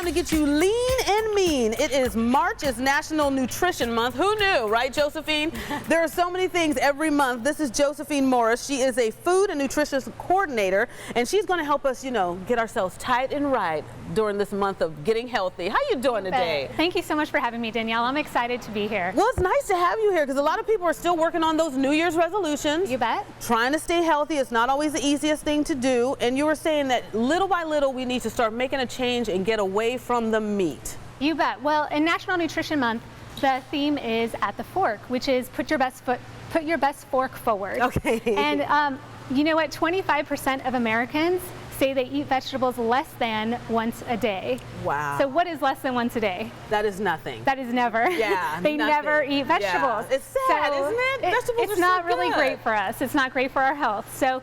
time to get you lean and mean. It is March, it's National Nutrition Month. Who knew, right, Josephine? There are so many things every month. This is Josephine Morris. She is a food and nutrition coordinator, and she's going to help us, get ourselves tight and right during this month of getting healthy. How you doing today? Thank you so much for having me, Danielle. I'm excited to be here. Well, it's nice to have you here because a lot of people are still working on those New Year's resolutions. You bet. Trying to stay healthy. It's not always the easiest thing to do. And you were saying that little by little we need to start making a change and get away from the meat. You bet. Well, in National Nutrition Month, the theme is at the fork, which is put your best fork forward. Okay. And you know what? 25% of Americans say they eat vegetables less than once a day. Wow. So what is less than once a day? That is nothing. That is never. Yeah. They nothing. Never eat vegetables. Yeah. It's sad, isn't it? Vegetables it's are not so really good. great for us. It's not great for our health. So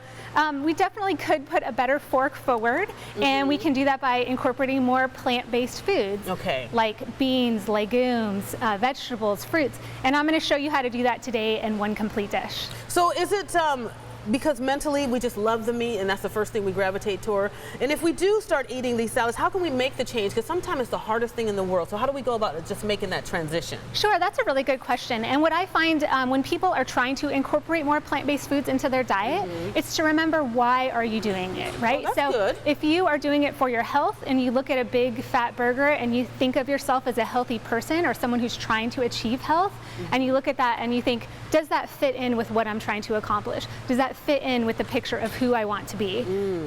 we definitely could put a better fork forward, and we can do that by incorporating more plant-based foods. Okay. Like beans, legumes, vegetables, fruits. And I'm going to show you how to do that today in one complete dish. So is it because mentally we just love the meat and that's the first thing we gravitate toward? And if we do start eating these salads, how can we make the change? Because sometimes it's the hardest thing in the world. So how do we go about just making that transition? Sure, that's a really good question. And what I find when people are trying to incorporate more plant-based foods into their diet, it's to remember, why are you doing it, right? Oh, that's good. If you are doing it for your health and you look at a big fat burger and you think of yourself as a healthy person or someone who's trying to achieve health, and you look at that and you think, does that fit in with what I'm trying to accomplish? Does that fit in with the picture of who I want to be?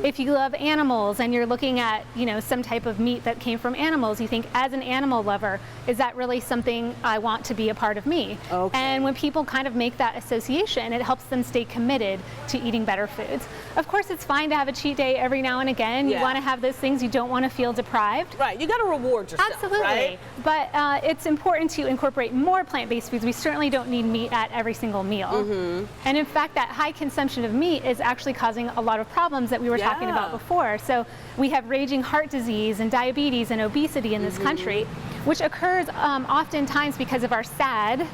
If you love animals and you're looking at, some type of meat that came from animals, you think, as an animal lover, is that really something I want to be a part of me? Okay. And when people kind of make that association, it helps them stay committed to eating better foods. Of course, it's fine to have a cheat day every now and again. You want to have those things. You don't want to feel deprived. Right, you got to reward yourself. Absolutely. Right? But it's important to incorporate more plant-based foods. We certainly don't need meat at every single meal. And in fact, that high consumption of meat is actually causing a lot of problems that we were talking about before. So we have raging heart disease and diabetes and obesity in this country, which occurs oftentimes because of our sad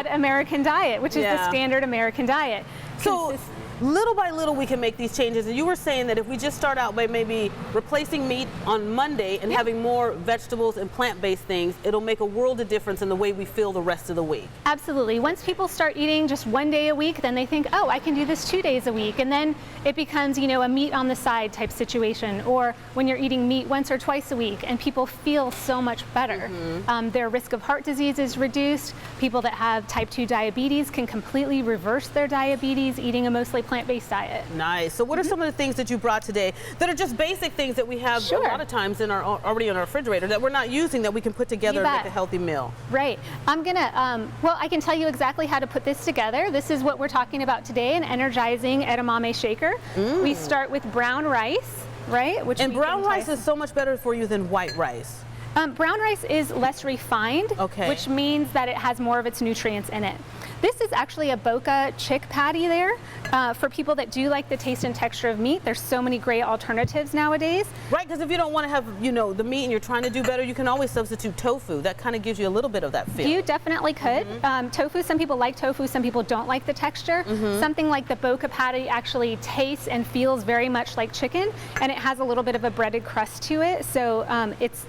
American diet, which is the standard American diet. So little by little we can make these changes, and you were saying that if we just start out by maybe replacing meat on Monday and having more vegetables and plant-based things, it'll make a world of difference in the way we feel the rest of the week. Absolutely. Once people start eating just one day a week, then they think, oh, I can do this 2 days a week, and then it becomes a meat on the side type situation, or when you're eating meat once or twice a week and people feel so much better. Their risk of heart disease is reduced. People that have type 2 diabetes can completely reverse their diabetes eating a mostly plant-based diet. Nice. So what are some of the things that you brought today that are just basic things that we have a lot of times already in our refrigerator that we're not using, that we can put together and make a healthy meal? Right. I'm gonna, well, I can tell you exactly how to put this together. This is what we're talking about today, an energizing edamame shaker. We start with brown rice, right? And brown rice is so much better for you than white rice. Brown rice is less refined, which means that it has more of its nutrients in it. This is actually a Boca chick patty there. For people that do like the taste and texture of meat, there's so many great alternatives nowadays. Right, because if you don't want to have, the meat and you're trying to do better, you can always substitute tofu. That kind of gives you a little bit of that feel. You definitely could. Tofu, some people like tofu, some people don't like the texture. Something like the Boca patty actually tastes and feels very much like chicken, and it has a little bit of a breaded crust to it. So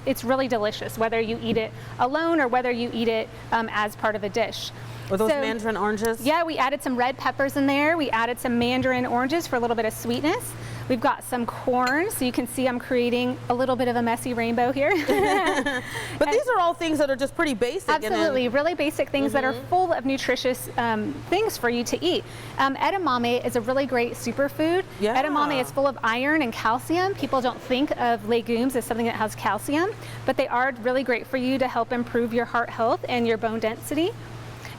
it's really delicious, whether you eat it alone or whether you eat it as part of a dish. Are those mandarin oranges? Yeah, we added some red peppers in there. We added some mandarin oranges for a little bit of sweetness. We've got some corn, so you can see I'm creating a little bit of a messy rainbow here. But these are all things that are just pretty basic. Absolutely, really basic things that are full of nutritious things for you to eat. Edamame is a really great superfood. Edamame is full of iron and calcium. People don't think of legumes as something that has calcium, but they are really great for you to help improve your heart health and your bone density.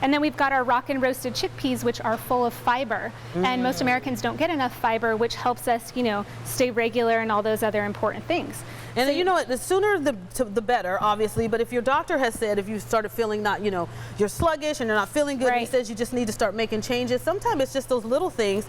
And then we've got our rockin' roasted chickpeas, which are full of fiber. And most Americans don't get enough fiber, which helps us, stay regular and all those other important things. And so, the sooner the better, obviously. But if your doctor has said, if you started feeling you're sluggish and you're not feeling good, and he says you just need to start making changes, sometimes it's just those little things.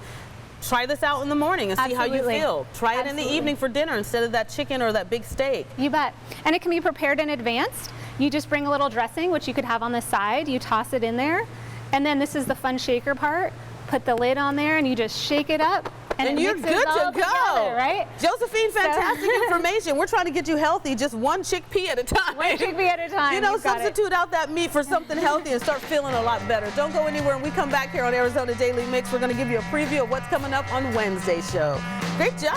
Try this out in the morning and see how you feel. Try it in the evening for dinner instead of that chicken or that big steak. You bet. And it can be prepared in advance. You just bring a little dressing, which you could have on the side. You toss it in there. And then this is the fun shaker part. Put the lid on there and you just shake it up. And you're mixes good all to go. together, right? Josephine, fantastic information. We're trying to get you healthy, just one chickpea at a time. One chickpea at a time. You know, You've got it. substitute out that meat for something healthy and start feeling a lot better. Don't go anywhere. When we come back here on Arizona Daily Mix, we're going to give you a preview of what's coming up on Wednesday's show. Great job.